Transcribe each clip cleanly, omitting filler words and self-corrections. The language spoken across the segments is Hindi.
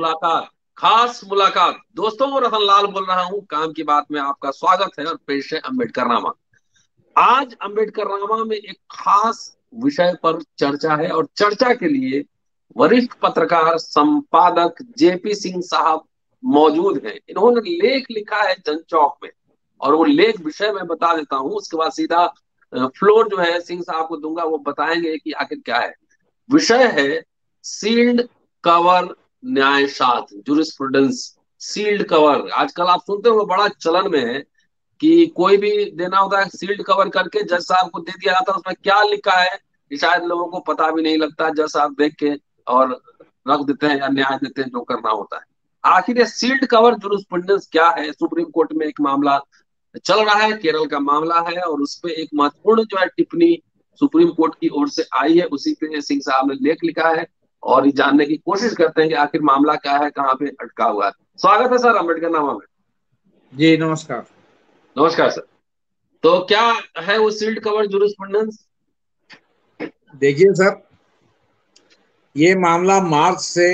मुलाकात, खास मुलाकात। दोस्तों, रतन लाल बोल रहा हूं। काम की बात में आपका स्वागत है और पेश है अम्बेडकरनामा। आज अम्बेडकरनामा में एक खास विषय पर चर्चा है और चर्चा के लिए वरिष्ठ पत्रकार संपादक जेपी सिंह साहब मौजूद हैं। इन्होंने लेख लिखा है जनचौक में और वो लेख विषय में बता देता हूं, उसके बाद सीधा फ्लोर जो है सिंह साहब को दूंगा, वो बताएंगे कि आखिर क्या है। विषय है सील्ड कवर न्यायशास्त्र, जूरिस्प्रूडेंस। सील्ड कवर आजकल आप सुनते हो बड़ा चलन में है कि कोई भी देना होता है सील्ड कवर करके जज साहब को दे दिया जाता है। उसमें क्या लिखा है कि शायद लोगों को पता भी नहीं लगता, जज साहब देख के और रख देते हैं या न्याय देते हैं जो करना होता है। आखिर ये सील्ड कवर जूरिस्प्रूडेंस क्या है? सुप्रीम कोर्ट में एक मामला चल रहा है, केरल का मामला है, और उस पर एक महत्वपूर्ण जो है टिप्पणी सुप्रीम कोर्ट की ओर से आई है। उसी पे सिंह साहब ने लेख लिखा है और ये जानने की कोशिश करते हैं कि आखिर मामला क्या है, कहाँ पे अटका हुआ है। स्वागत है सर अम्बेडकरनामा में। जी नमस्कार। नमस्कार सर। तो क्या है वो सील्ड कवर जूरिस्प्रूडेंस? देखिए सर, ये मामला मार्च से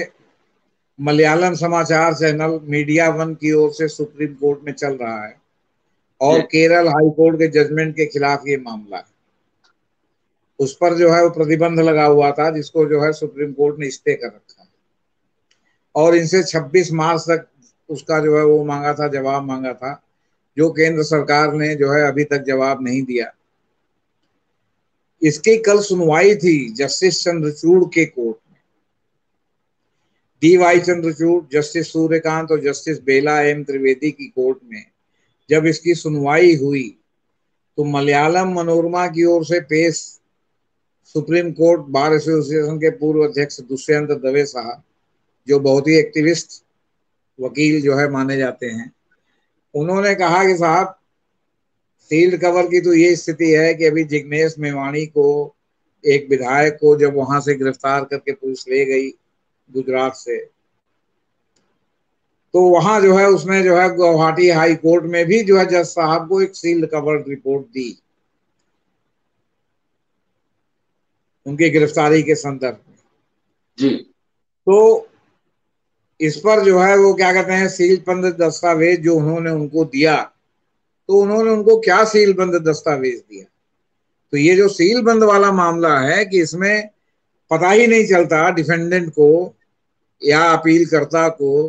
मलयालम समाचार चैनल मीडिया वन की ओर से सुप्रीम कोर्ट में चल रहा है और जी केरल हाई कोर्ट के जजमेंट के खिलाफ ये मामला है। उस पर जो है वो प्रतिबंध लगा हुआ था, जिसको जो है सुप्रीम कोर्ट ने स्टे कर रखा है और इनसे 26 मार्च तक उसका जो है वो मांगा था, जवाब मांगा था, जो केंद्र सरकार ने जो है अभी तक जवाब नहीं दिया। इसकी कल सुनवाई थी जस्टिस चंद्रचूड़ के कोर्ट में। D Y Chandrachud, justice Suryakant और जस्टिस बेला एम त्रिवेदी की कोर्ट में जब इसकी सुनवाई हुई तो मलयालम मनोरमा की ओर से पेश सुप्रीम कोर्ट बार एसोसिएशन के पूर्व अध्यक्ष दुष्यंत दवे साहब, जो बहुत ही एक्टिविस्ट वकील जो है माने जाते हैं, उन्होंने कहा कि साहब, सील्ड कवर की तो ये स्थिति है कि अभी जिग्नेश मेवाणी को, एक विधायक को जब वहां से गिरफ्तार करके पुलिस ले गई गुजरात से, तो वहां जो है उसने जो है गुवाहाटी हाई कोर्ट में भी जो है जज साहब को एक सील्ड कवर रिपोर्ट दी उनकी गिरफ्तारी के संदर्भ में। जी तो इस पर जो है वो क्या कहते हैं, सील बंद दस्तावेज जो उन्होंने उनको दिया, तो उन्होंने उनको क्या सील बंद दस्तावेज दिया? तो ये जो सील बंद वाला मामला है कि इसमें पता ही नहीं चलता डिफेंडेंट को या अपीलकर्ता को,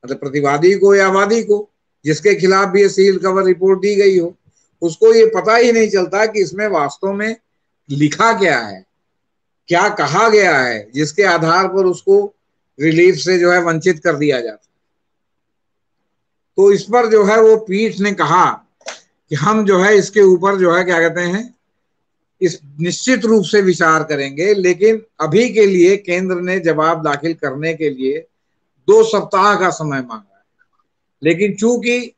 मतलब प्रतिवादी को या वादी को, जिसके खिलाफ भी ये सील कवर रिपोर्ट दी गई हो, उसको ये पता ही नहीं चलता कि इसमें वास्तव में लिखा क्या है, क्या कहा गया है, जिसके आधार पर उसको रिलीफ से जो है वंचित कर दिया जाता। तो इस पर जो है वो पीठ ने कहा कि हम जो है इसके ऊपर जो है क्या कहते हैं, इस निश्चित रूप से विचार करेंगे, लेकिन अभी के लिए केंद्र ने जवाब दाखिल करने के लिए 2 सप्ताह का समय मांगा है। लेकिन चूंकि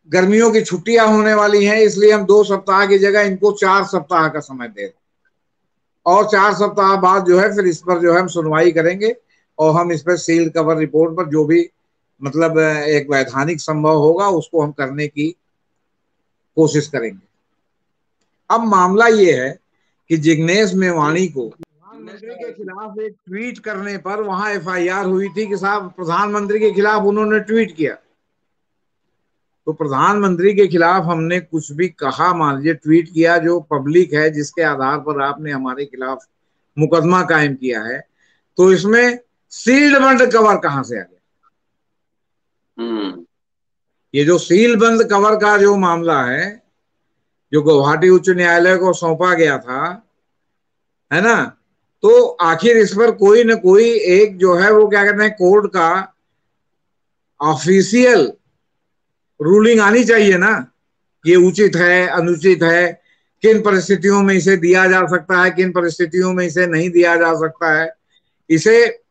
गर्मियों की छुट्टियां होने वाली हैं, इसलिए हम 2 सप्ताह की जगह इनको 4 सप्ताह का समय दे रहे हैं और 4 सप्ताह बाद जो है फिर इस पर जो है हम सुनवाई करेंगे और हम इस पर सील्ड कवर रिपोर्ट पर जो भी मतलब एक वैधानिक संभव होगा उसको हम करने की कोशिश करेंगे। अब मामला ये है कि जिग्नेश मेवाणी को प्रधानमंत्री के खिलाफ एक ट्वीट करने पर वहां एफआईआर हुई थी कि साहब प्रधानमंत्री के खिलाफ उन्होंने ट्वीट किया। तो प्रधानमंत्री के खिलाफ हमने कुछ भी कहा, मान लीजिए ट्वीट किया जो पब्लिक है, जिसके आधार पर आपने हमारे खिलाफ मुकदमा कायम किया है, तो इसमें सील्ड बंद कवर कहां से आ गया? ये जो सील बंद कवर का जो मामला है, जो गुवाहाटी उच्च न्यायालय को सौंपा गया था, है ना, तो आखिर इस पर कोई न कोई एक जो है वो क्या कहते हैं, कोर्ट का ऑफिशियल रूलिंग आनी चाहिए ना, ये उचित है अनुचित है, किन परिस्थितियों में इसे दिया जा सकता है, किन परिस्थितियों में इसे नहीं दिया जा सकता है। इसे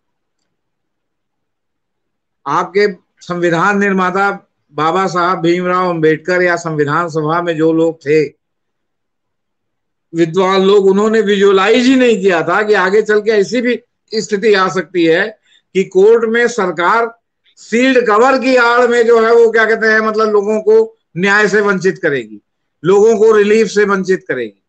आपके संविधान निर्माता बाबा साहब भीमराव अंबेडकर या संविधान सभा में जो लोग थे, विद्वान लोग, उन्होंने विजुअलाइज ही नहीं किया था कि आगे चल के ऐसी भी स्थिति आ सकती है कि कोर्ट में सरकार सील्ड कवर की आड़ में जो है वो क्या कहते हैं, मतलब लोगों को न्याय से वंचित करेगी, लोगों को रिलीफ से वंचित करेगी।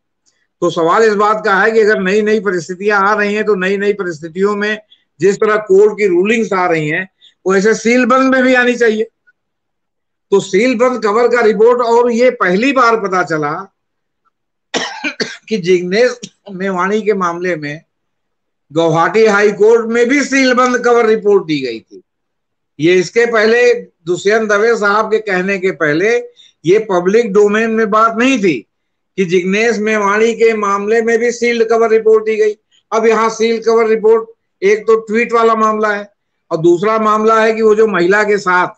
तो सवाल इस बात का है कि अगर नई नई परिस्थितियां आ रही हैं तो नई नई परिस्थितियों में जिस तरह कोर्ट की रूलिंग्स आ रही हैं वैसे सील बंद में भी आनी चाहिए। तो सील बंद कवर का रिपोर्ट, और ये पहली बार पता चला कि जिग्नेश मेवाणी के मामले में गुवाहाटी हाई कोर्ट में भी सीलबंद कवर रिपोर्ट दी गई थी। ये इसके पहले दुष्यंत दवे साहब के कहने के पहले ये पब्लिक डोमेन में बात नहीं थी कि जिग्नेश मेवाणी के मामले में भी सील्ड कवर रिपोर्ट दी गई। अब यहाँ सील्ड कवर रिपोर्ट, एक तो ट्वीट वाला मामला है और दूसरा मामला है कि वो जो महिला के साथ,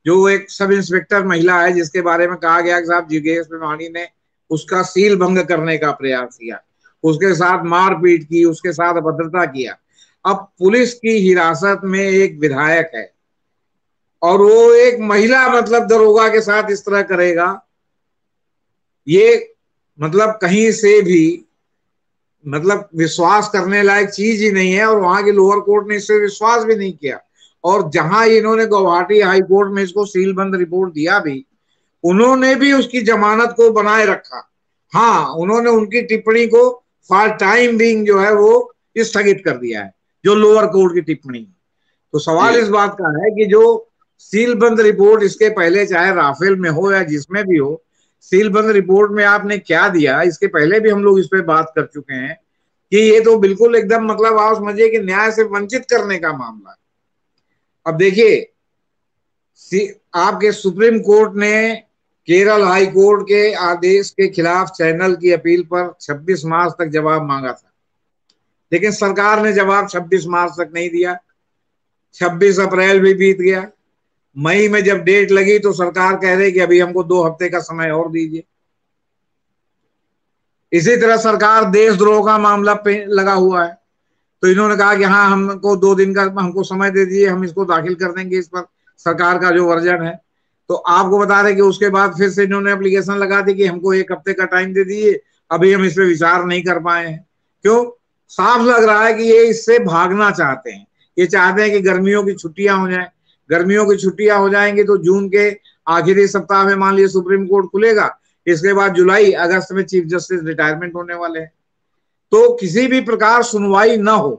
जो एक सब इंस्पेक्टर महिला है जिसके बारे में कहा गया कि साहब जिग्नेश मेवाणी ने उसका सील भंग करने का प्रयास किया, उसके साथ मारपीट की, उसके साथ अभद्रता किया। अब पुलिस की हिरासत में एक विधायक है और वो एक महिला मतलब दरोगा के साथ इस तरह करेगा, ये मतलब कहीं से भी मतलब विश्वास करने लायक चीज ही नहीं है। और वहां के लोअर कोर्ट ने इससे विश्वास भी नहीं किया। और जहां इन्होंने गुवाहाटी हाई कोर्ट में इसको सीलबंद रिपोर्ट दिया भी, उन्होंने भी उसकी जमानत को बनाए रखा। हाँ, उन्होंने उनकी टिप्पणी को फॉर टाइम बीइंग जो है वो स्थगित कर दिया है, जो लोअर कोर्ट की टिप्पणी है। तो सवाल इस बात का है कि जो सीलबंद रिपोर्ट इसके पहले चाहे राफेल में हो या जिसमें भी हो, सीलबंद रिपोर्ट में आपने क्या दिया, इसके पहले भी हम लोग इस पे बात कर चुके हैं कि ये तो बिल्कुल एकदम मतलब आप समझिए कि न्याय से वंचित करने का मामला है। अब देखिए, आपके सुप्रीम कोर्ट ने केरल हाई कोर्ट के आदेश के खिलाफ चैनल की अपील पर 26 मार्च तक जवाब मांगा था, लेकिन सरकार ने जवाब 26 मार्च तक नहीं दिया। 26 अप्रैल भी बीत गया। मई में जब डेट लगी तो सरकार कह रही कि अभी हमको 2 हफ्ते का समय और दीजिए। इसी तरह सरकार देशद्रोह का मामला पे लगा हुआ है, तो इन्होंने कहा कि हाँ हमको 2 दिन का हमको समय दे दीजिए, हम इसको दाखिल कर देंगे इस पर सरकार का जो वर्जन है। तो आपको बता रहे कि उसके बाद फिर से इन्होंने एप्लीकेशन लगा दी कि हमको 1 हफ्ते का टाइम दे दीजिए, अभी हम इस पर विचार नहीं कर पाए हैं। क्यों? साफ लग रहा है कि ये इससे भागना चाहते हैं। ये चाहते हैं कि गर्मियों की छुट्टियां हो जाए। गर्मियों की छुट्टियां हो जाएंगी तो जून के आखिरी सप्ताह में मान लीजिए सुप्रीम कोर्ट खुलेगा, इसके बाद जुलाई अगस्त में चीफ जस्टिस रिटायरमेंट होने वाले हैं, तो किसी भी प्रकार सुनवाई ना हो।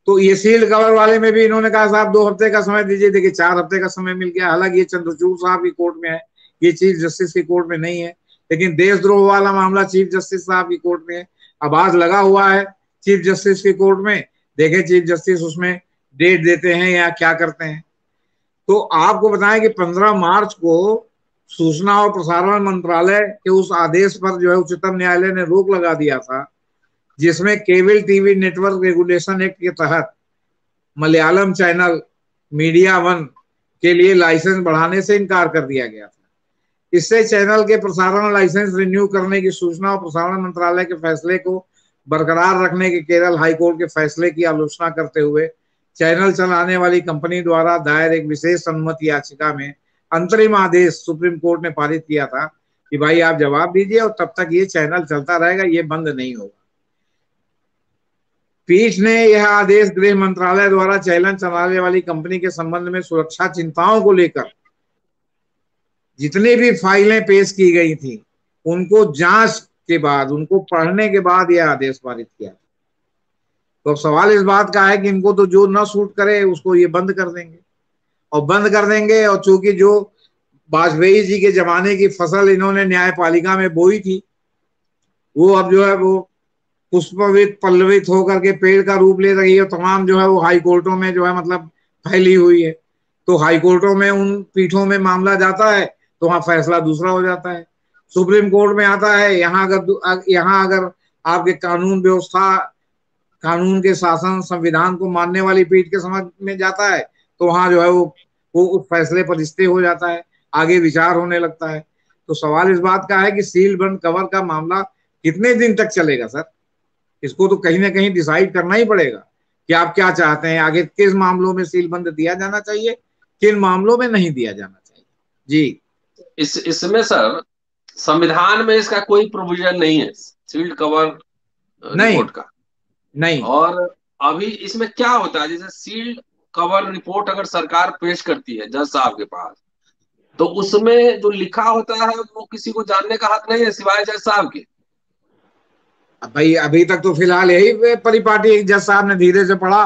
तो ये सील्ड कवर वाले में भी इन्होंने कहा साहब 2 हफ्ते का समय दीजिए, देखिए 4 हफ्ते का समय मिल गया। हालांकि ये चंद्रचूड़ साहब की कोर्ट में है, ये चीफ जस्टिस की कोर्ट में नहीं है, लेकिन देशद्रोह वाला मामला चीफ जस्टिस साहब की कोर्ट में है। अब आज लगा हुआ है चीफ जस्टिस की कोर्ट में, देखे चीफ जस्टिस उसमें डेट देते हैं या क्या करते हैं। तो आपको बताएं कि 15 मार्च को सूचना और प्रसारण मंत्रालय के उस आदेश पर जो है उच्चतम न्यायालय ने रोक लगा दिया था, जिसमें cable TV network regulation act के तहत मलयालम चैनल मीडिया वन के लिए लाइसेंस बढ़ाने से इनकार कर दिया गया था। इससे चैनल के प्रसारण लाइसेंस रिन्यू करने की सूचना और प्रसारण मंत्रालय के फैसले को बरकरार रखने के केरल हाईकोर्ट के फैसले की आलोचना करते हुए चैनल चलाने वाली कंपनी द्वारा दायर एक विशेष अनुमति याचिका में अंतरिम आदेश सुप्रीम कोर्ट ने पारित किया था कि भाई आप जवाब दीजिए और तब तक ये चैनल चलता रहेगा, ये बंद नहीं होगा। पीठ ने यह आदेश गृह मंत्रालय द्वारा चैनल चलाने वाली कंपनी के संबंध में सुरक्षा चिंताओं को लेकर जितनी भी फाइलें पेश की गई थी उनको जांच के बाद, उनको पढ़ने के बाद यह आदेश पारित किया। तो अब सवाल इस बात का है कि इनको तो जो ना सूट करे उसको ये बंद कर देंगे और बंद कर देंगे। और चूंकि जो वाजपेयी जी के जमाने की फसल इन्होंने न्यायपालिका में बोई थी, वो अब जो है वो पुष्पवित पल्लवित होकर के पेड़ का रूप ले रही है, तमाम जो है वो हाई कोर्टों में जो है मतलब फैली हुई है। तो हाई कोर्टों में उन पीठों में मामला जाता है तो वहां फैसला दूसरा हो जाता है। सुप्रीम कोर्ट में आता है, यहाँ अगर आपके कानून व्यवस्था, कानून के शासन संविधान को मानने वाली पीठ के समझ में जाता है तो वहां जो है वो उस फैसले पर स्टे हो जाता है, आगे विचार होने लगता है। तो सवाल इस बात का है कि सील बंद कवर का मामला कितने दिन तक चलेगा सर? इसको तो कहीं ना कहीं डिसाइड करना ही पड़ेगा कि आप क्या चाहते हैं, आगे किस मामलों में सील बंद दिया जाना चाहिए, किन मामलों में नहीं दिया जाना चाहिए। जी, इसमें सर संविधान में इसका कोई प्रोविजन नहीं है सील्ड कवर नहीं रिपोर्ट का। नहीं और अभी इसमें क्या होता है, जैसे सील्ड कवर रिपोर्ट अगर सरकार पेश करती है जज साहब के पास, तो उसमें जो लिखा होता है वो किसी को जानने का हक नहीं है सिवाय जज साहब के। अब भाई अभी तक तो फिलहाल यही परिपाटी एक जज साहब ने धीरे से पढ़ा,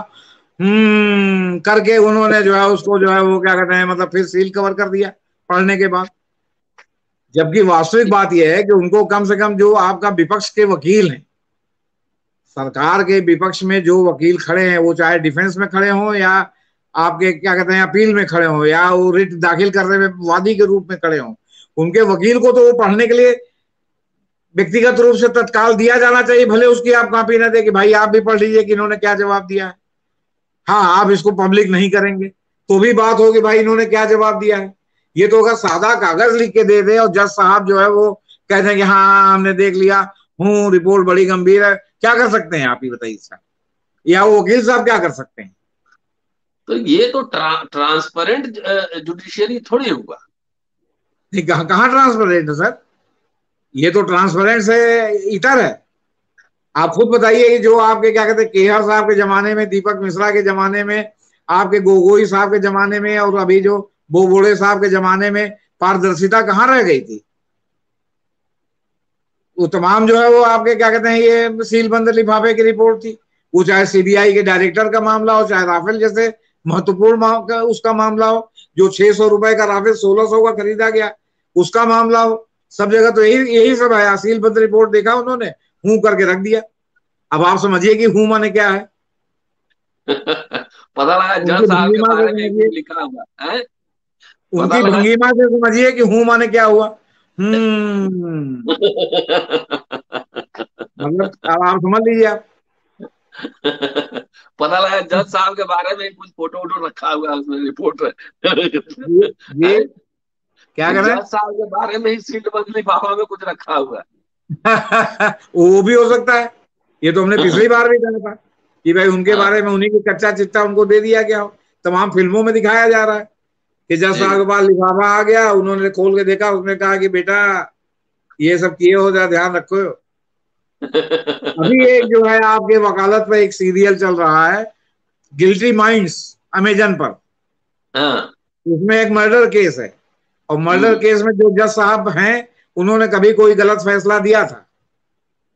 करके उन्होंने जो है उसको जो है वो क्या कहते हैं मतलब फिर सील कवर कर दिया पढ़ने के बाद। जबकि वास्तविक बात यह है कि उनको कम से कम जो आपका विपक्ष के वकील हैं, सरकार के विपक्ष में जो वकील खड़े हैं, वो चाहे डिफेंस में खड़े हों या आपके क्या कहते हैं अपील में खड़े हों या वो रिट दाखिल करने में वादी के रूप में खड़े हों, उनके वकील को तो वो पढ़ने के लिए व्यक्तिगत रूप से तत्काल दिया जाना चाहिए, भले उसकी आप कॉपी ना दे कि भाई आप भी पढ़ लीजिए कि इन्होंने क्या जवाब दिया है। हाँ, आप इसको पब्लिक नहीं करेंगे तो भी बात होगी भाई इन्होंने क्या जवाब दिया है। ये तो अगर सादा कागज लिख के दे दे और जज साहब जो है वो कह दें कि हाँ हमने देख लिया, रिपोर्ट बड़ी गंभीर है, क्या कर सकते हैं आप ही बताइए सर, या वो वकील साहब क्या कर सकते हैं। तो ये तो ट्रांसपेरेंट जुडिशियरी थोड़ी होगा। कहाँ ट्रांसपेरेंट है सर, ये तो ट्रांसपेरेंट से इतर है। आप खुद बताइए कि जो आपके क्या कहते हैं केहर साहब के जमाने में, दीपक मिश्रा के जमाने में, आपके गोगोई साहब के जमाने में और अभी जो बोबड़े साहब के जमाने में पारदर्शिता कहाँ रह गई थी। वो तमाम जो है वो आपके क्या कहते हैं ये सीलबंद लिफाफे की रिपोर्ट थी। वो चाहे सीबीआई के डायरेक्टर का मामला हो, चाहे राफेल जैसे महत्वपूर्ण उसका मामला हो, जो 600 रुपए का राफेल 1600 का खरीदा गया उसका मामला हो, सब जगह तो यही यही सब है। सीलबंद रिपोर्ट देखा उन्होंने, हूं करके रख दिया। अब आप समझिए कि हूं माने क्या है। पता लगा उनकी जज साहब के भंगिमा से बारे में समझिए, लिखा हुआ है। पता उनकी लगा। भंगिमा से समझिए कि हूं माने क्या हुआ। हम्म मतलब अब आप समझ लीजिए आप। पता लगा जज साहब के बारे में कुछ फोटो वोटो रखा हुआ है उसमें रिपोर्ट ये है। क्या कि करें। जज साहब के बारे में ही सीट बदली लिफाफा में कुछ रखा हुआ वो भी हो सकता है। ये तो हमने है। पिछली बार भी कहा था कि भाई उनके हाँ बारे में उन्हीं की कच्चा चिट्ठा उनको दे दिया गया हो। तमाम फिल्मों में दिखाया जा रहा है कि जज साहब जी। के पास लिफाफा आ गया, उन्होंने खोल के देखा, उसने कहा कि बेटा ये सब किए हो, जरा ध्यान रखो। अभी एक जो है आपके वकालत पर एक सीरियल चल रहा है, गिल्टी माइंड्स, अमेजन पर। हाँ। उसमें एक मर्डर केस है और मर्डर हम्म। केस में जो जज साहब हैं उन्होंने कभी कोई गलत फैसला दिया था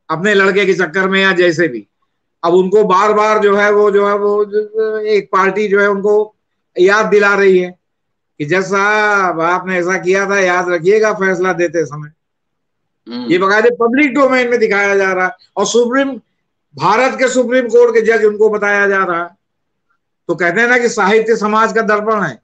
अपने लड़के के चक्कर में या जैसे भी। अब उनको बार बार जो है वो एक पार्टी जो है उनको याद दिला रही है कि जज साहब आपने ऐसा किया था, याद रखिएगा फैसला देते समय। ये हम्म। बकायदे पब्लिक डोमेन में दिखाया जा रहा है और भारत के सुप्रीम कोर्ट के जज उनको बताया जा रहा है। तो कहते हैं ना कि साहित्य समाज का दर्पण है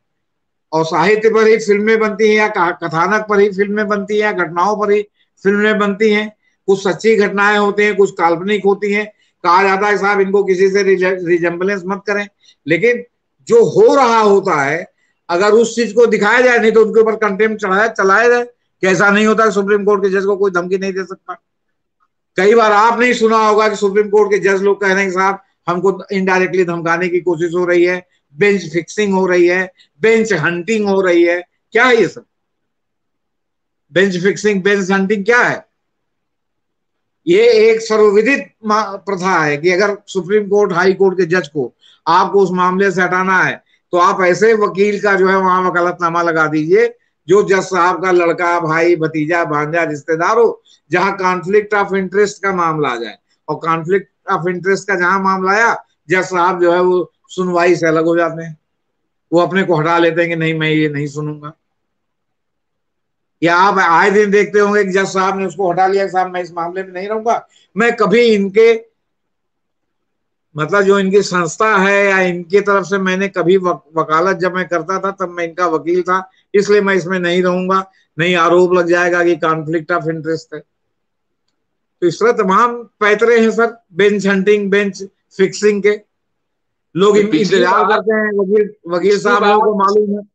और साहित्य पर ही फिल्में बनती हैं या कथानक पर ही फिल्में बनती हैं या घटनाओं पर ही फिल्में बनती हैं। कुछ सच्ची घटनाएं होती हैं, कुछ काल्पनिक होती हैं। कहा जाता है साहब इनको किसी से रिजेम्बलेंस मत करें, लेकिन जो हो रहा होता है अगर उस चीज को दिखाया जाए नहीं तो उनके ऊपर कंटेम्प्ट चलाया जाए। कैसा नहीं होता सुप्रीम कोर्ट के जज को कोई धमकी नहीं दे सकता। कई बार आपने ही सुना होगा कि सुप्रीम कोर्ट के जज लोग कह रहे हैं कि साहब हमको इनडायरेक्टली धमकाने की कोशिश हो रही है, बेंच फिक्सिंग हो रही है, बेंच हंटिंग हो रही है। क्या है ये सब? बेंच फिक्सिंग, बेंच हंटिंग क्या है? ये एक सर्वविदित प्रथा है कि अगर सुप्रीम कोर्ट हाई कोर्ट के जज को आपको उस मामले से हटाना है तो आप ऐसे वकील का जो है वहां वकालतनामा लगा दीजिए जो जज साहब का लड़का, भाई, भतीजा, भांजा, रिश्तेदार हो, जहां कॉन्फ्लिक्ट ऑफ इंटरेस्ट का मामला आ जाए। और कॉन्फ्लिक्ट ऑफ इंटरेस्ट का जहां मामला आया, जज साहब जो है वो सुनवाई से अलग हो जाते हैं, वो अपने को हटा लेते हैं कि नहीं मैं ये नहीं सुनूंगा। या आप आए दिन देखते होंगे कि जज साहब ने उसको हटा लिया, साहब मैं इस मामले में नहीं रहूंगा। मैं कभी इनके मतलब जो इनकी संस्था है या इनकी तरफ से मैंने कभी वकालत जब मैं करता था तब मैं इनका वकील था, इसलिए मैं इसमें नहीं रहूंगा, नहीं आरोप लग जाएगा कि कॉन्फ्लिक्ट ऑफ इंटरेस्ट है। तो इस तरह तमाम पैतरे हैं sir bench hunting, bench fixing के। लोग तो पिछली इंतजार बार करते हैं, वकील वकील पिछली साहब लोगों बार को मालूम है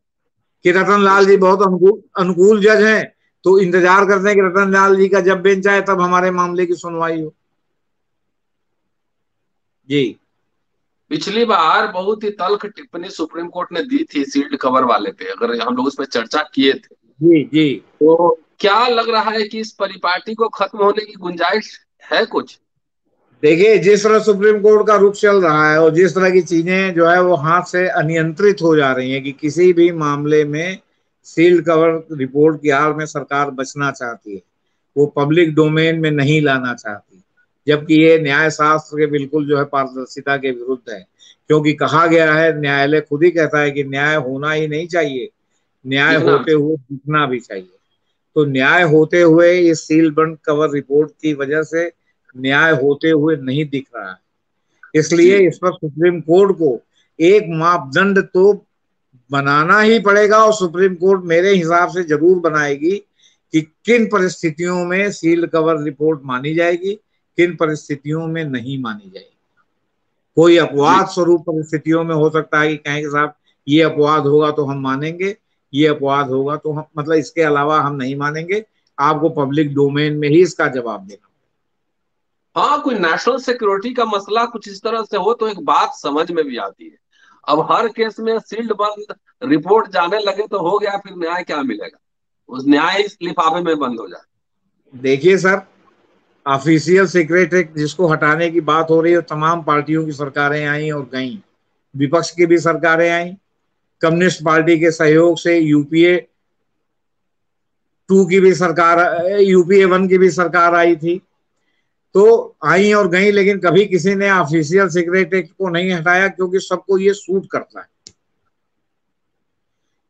कि रतन लाल जी पिछली बहुत अनुकूल जज हैं, तो इंतजार करते हैं कि रतन लाल जी का जब बेंच आए तब हमारे मामले की सुनवाई हो। जी पिछली बार बहुत ही तल्ख टिप्पणी सुप्रीम कोर्ट ने दी थी सील्ड कवर वाले पे, अगर हम लोग उस पर चर्चा किए थे। जी जी। तो क्या लग रहा है कि इस परिपाटी को खत्म होने की गुंजाइश है कुछ? देखिए जिस तरह सुप्रीम कोर्ट का रुख चल रहा है और जिस तरह की चीजें जो है वो हाथ से अनियंत्रित हो जा रही हैं कि किसी भी मामले में सील्ड कवर रिपोर्ट की आड़ में सरकार बचना चाहती है, वो पब्लिक डोमेन में नहीं लाना चाहती। जबकि ये न्याय शास्त्र के बिल्कुल जो है पारदर्शिता के विरुद्ध है। क्योंकि कहा गया है, न्यायालय खुद ही कहता है कि न्याय होना ही नहीं चाहिए, न्याय दिखना भी होते हुए दिखना भी चाहिए। तो न्याय होते हुए ये सील बंद कवर रिपोर्ट की वजह से न्याय होते हुए नहीं दिख रहा है। इसलिए जी। इस पर सुप्रीम कोर्ट को एक मापदंड तो बनाना ही पड़ेगा, और सुप्रीम कोर्ट मेरे हिसाब से जरूर बनाएगी कि किन परिस्थितियों में सील्ड कवर रिपोर्ट मानी जाएगी, किन परिस्थितियों में नहीं मानी जाएगी। कोई जी। अपवाद स्वरूप परिस्थितियों में हो सकता है कि कहें कि साहब ये अपवाद होगा तो हम मानेंगे, ये अपवाद होगा तो हम, मतलब इसके अलावा हम नहीं मानेंगे। आपको पब्लिक डोमेन में ही इसका जवाब देना। हाँ, कोई नेशनल सिक्योरिटी का मसला कुछ इस तरह से हो तो एक बात समझ में भी आती है। अब हर केस में सील्ड बंद रिपोर्ट जाने लगे तो हो गया, फिर न्याय क्या मिलेगा? उस न्याय इस लिफाफे में बंद हो जाए। देखिए सर, ऑफिशियल सीक्रेट एक्ट जिसको हटाने की बात हो रही है, तमाम पार्टियों की सरकारें आई और गईं, विपक्ष की भी सरकारें आई, कम्युनिस्ट पार्टी के सहयोग से यूपीए 2 की भी सरकार, यूपीए 1 की भी सरकार आई थी। तो आई और गई, लेकिन कभी किसी ने ऑफिशियल सीक्रेट एक्ट को नहीं हटाया, क्योंकि सबको ये सूट करता है।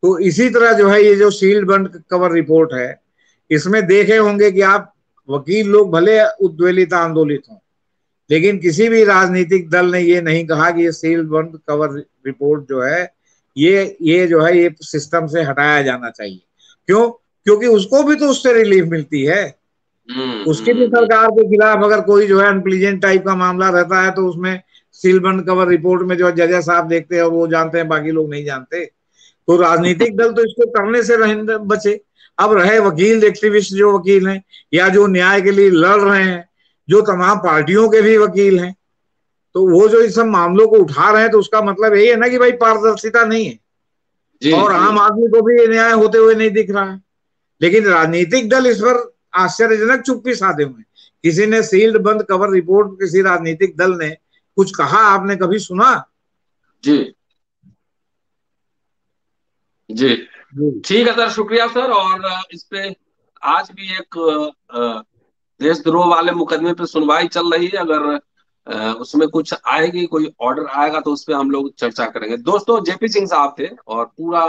तो इसी तरह जो है ये जो सील्ड बंद कवर रिपोर्ट है, इसमें देखे होंगे कि आप, वकील लोग भले उद्वेलित आंदोलित हों, लेकिन किसी भी राजनीतिक दल ने ये नहीं कहा कि ये सील्ड बंद कवर रिपोर्ट जो है ये जो है ये सिस्टम से हटाया जाना चाहिए। क्यों? क्योंकि उसको भी तो उससे रिलीफ मिलती है। उसकी भी हम्म। सरकार के खिलाफ अगर कोई जो है अनप्लीजेंट टाइप का मामला रहता है, तो उसमें सील बंद कवर रिपोर्ट में जो जजेस साहब देखते हैं वो जानते हैं, बाकी लोग नहीं जानते। तो राजनीतिक दल तो इसको करने से बचे। अब रहे वकील, एक्टिविस्ट जो वकील हैं या जो न्याय के लिए लड़ रहे हैं, जो तमाम पार्टियों के भी वकील हैं, तो वो जो इस सब मामलों को उठा रहे हैं, तो उसका मतलब यही है ना कि भाई पारदर्शिता नहीं है, जी। और जी। आम आदमी को भी ये न्याय होते हुए नहीं दिख रहा है। लेकिन राजनीतिक दल इस पर आश्चर्यजनक चुप्पी साधे हुए हैं। किसी ने सील्ड बंद कवर रिपोर्ट, किसी राजनीतिक दल ने कुछ कहा, आपने कभी सुना? जी। जी। जी। ठीक है सर, शुक्रिया सर। और इस पे आज भी एक देशद्रोह वाले मुकदमे पे सुनवाई चल रही है। अगर उसमें कुछ आएगी, कोई ऑर्डर आएगा तो उस पर हम लोग चर्चा करेंगे। दोस्तों, जेपी सिंह साहब थे, और पूरा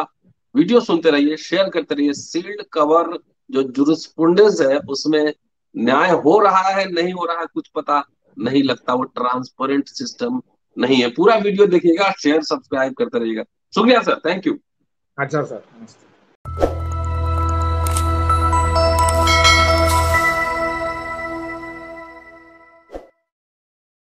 वीडियो सुनते रहिए, शेयर करते रहिए। सील्ड कवर जो जुरिस्प्रूडेंस है उसमें न्याय हो रहा है नहीं हो रहा है कुछ पता नहीं लगता, वो ट्रांसपेरेंट सिस्टम नहीं है। पूरा वीडियो देखिएगा, शेयर सब्सक्राइब करते रहिएगा। शुक्रिया सर, थैंक यू। अच्छा सर, नमस्ते।